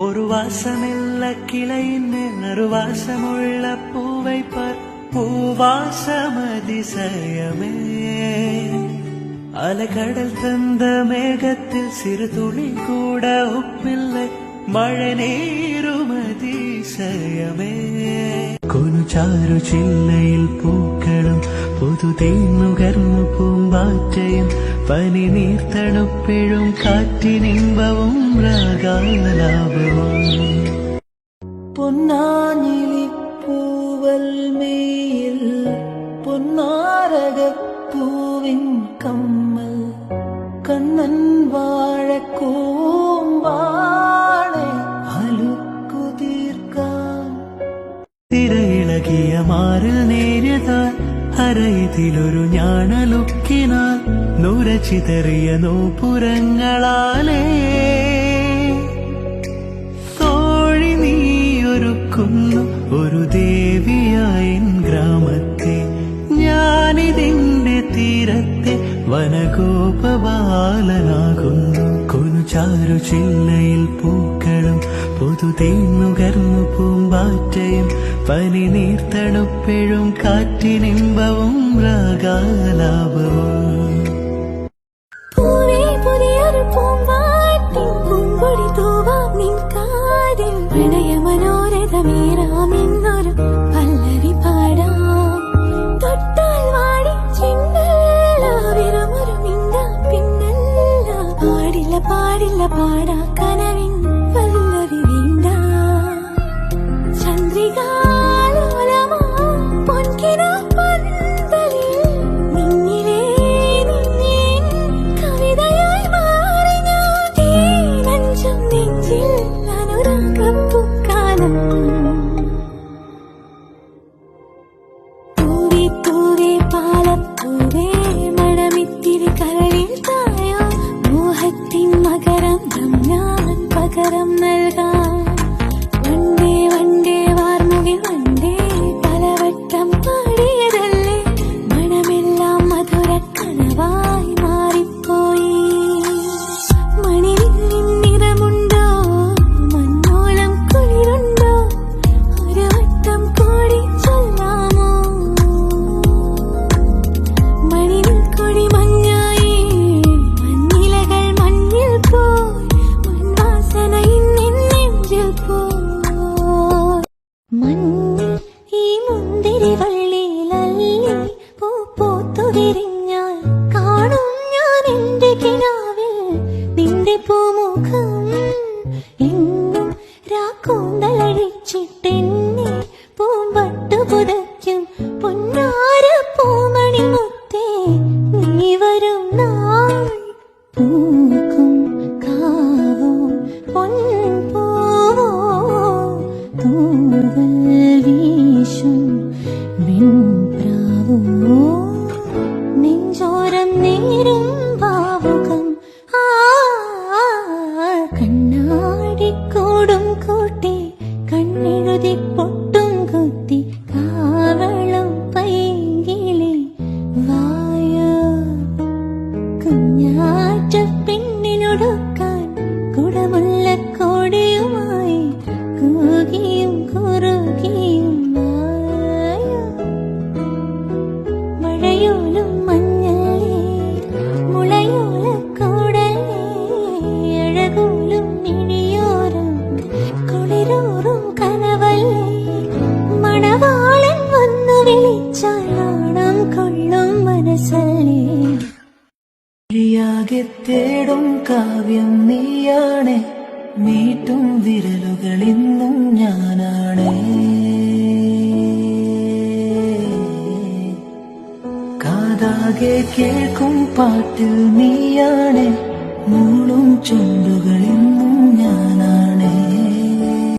ஒரு வாசமில்ல கிளையின் ஒரு வாசமுள்ள பூவை பார், பூவாசமதிசயமே. அலைகடல் தந்த மேகத்தில் சிறு துளி கூட உப்பில்லை, മഴ നീരുമതിശയമേ. കുനുചാരു ചില്ലയിൽ പൂക്കളും പുതുതേന്നുകർന്നു പൂമ്പാറ്റയും പനി നീർത്തണുപ്പിഴും കാറ്റിനിമ്പവും രാഗാലാപവും. പൊന്നാഞ്ഞിലി പൂവൽമേയിൽ പൊന്നാരകപ്പൂവിൻ കമ്മൽ കണ്ണൻ വാഴക്കൂമ്പാളെ അലുക്കുതീർക്കാൻ. തിരയിളകിയ മാറിൽ നേരിതാൽ അരയതിലൊരു ഞാണലുക്കിനാൽ നുരച്ചിതറിയ നോപുരങ്ങളാലേ തോഴി നീയൊരുക്കുന്നു ഒരു ദേവിയായി ഗ്രാമത്തെ. ഞാനിതിന്റെ തീരത്തെ വനഗോപബാലനാകുന്നു. കുനുചാരു ചില്ലയിൽ പൂക്കളും പുതുതേന്നുകർന്നു പൂമ്പാറ്റയും പനി നീർത്തണുപ്പിഴും കാറ്റിനിമ്പവും രാഗാലാപവും. പ്രണയമനോരഥമേറാമെന്നൊരു പല്ലവി പാടാം. തൊട്ടാൽ വാടി ചിന്നൊരു മിണ്ട പിന്നല്ല. പാടില്ല പാടില്ല പാടാ കനവിൻ പല്ലവി വേണ്ട. ചന്ദ്രികാലോലമാ പൊൻകിന പന്തലിൽ നിന്നിലേ നിന്നിൻ കവിതയായി മാറി ഞാൻ. നെഞ്ചും നെഞ്ചിൽ അനുരാഗപ്പൂക്കാലം. പൂവേ പൂവേ പാലപ്പൂവേ മണമിത്തിരി കരളിൽ തായോ. മോഹത്തിൻ മകരം ഞാൻ പകരം നൽകാം. വണ്ടേ വണ്ടേ വാർമുകിൽ വണ്ടേ പലവട്ടം പാടിയതല്ലേ. മണമെല്ലാം മധുര കനവായി മാറിപ്പോയി. മണിവില്ലിൻ നിറമുണ്ടോ മഞ്ഞോളം കുളിരുണ്ടോ ഒരു വട്ടം കൂടി ചൊല്ലാമോ. മണിവിൽ കൊടി മഞ്ഞായി മഞ്ഞിലകൾ മഞ്ഞിൽ പോയി മൺവാസന ഇന്നെൻ നെഞ്ചിൽ പോയി. മഞ്ഞിൽ ഈ മുന്തിരി വള്ളിയിലല്ലി പൂ പൂത്തു വിരിഞ്ഞാൽ കാണും ഞാൻ എന്റെ കിനാവിൽ നിന്റെ പൂമുഖം. എന്നും രാക്കൂന്തലഴിച്ചിട്ടെന്നെ പൂമ്പട്ടു പുതയ്ക്കും പൊന്നാര പൂമണി മുത്തേ. നീ വരും നാൾ പൂക്കും കാവോ പൊൻപൂവോ തൂവൽ വീശും വെൺപ്രാവോ. നെഞ്ചോരം നേരും ഭാവുകം കണ്ണാടിക്കൂടും കൂട്ടി കണ്ണെഴുതി പൊട്ടും കുത്തി കാവളം പൈകിളി വായോ. കുഞ്ഞാറ്റ പെണ്ണിനൊടുക്കാൻ കുടമുല്ലക്കോടിയുമായി കൂകിയും കുറുകിയും വായോ. മഴയോലും മഞ്ഞല്ലേ മുളയോലക്കൂടല്ലേ അഴകോലും മിഴിയോരം കുളിരോറും കനവല്ലേ. മണവാളൻ വന്നു വിളിച്ചാൽ നാണം കൊള്ളും മനസ്സല്ലേ. ിയാകെ തേടും കാവ്യം നീയാണേ, മീട്ടും വിരലുകളിന്നും ഞാനാണേ. കാതാകെ കേൾക്കും പാട്ടിൽ നീയാണേ, മൂളും ചുണ്ടുകളിൽ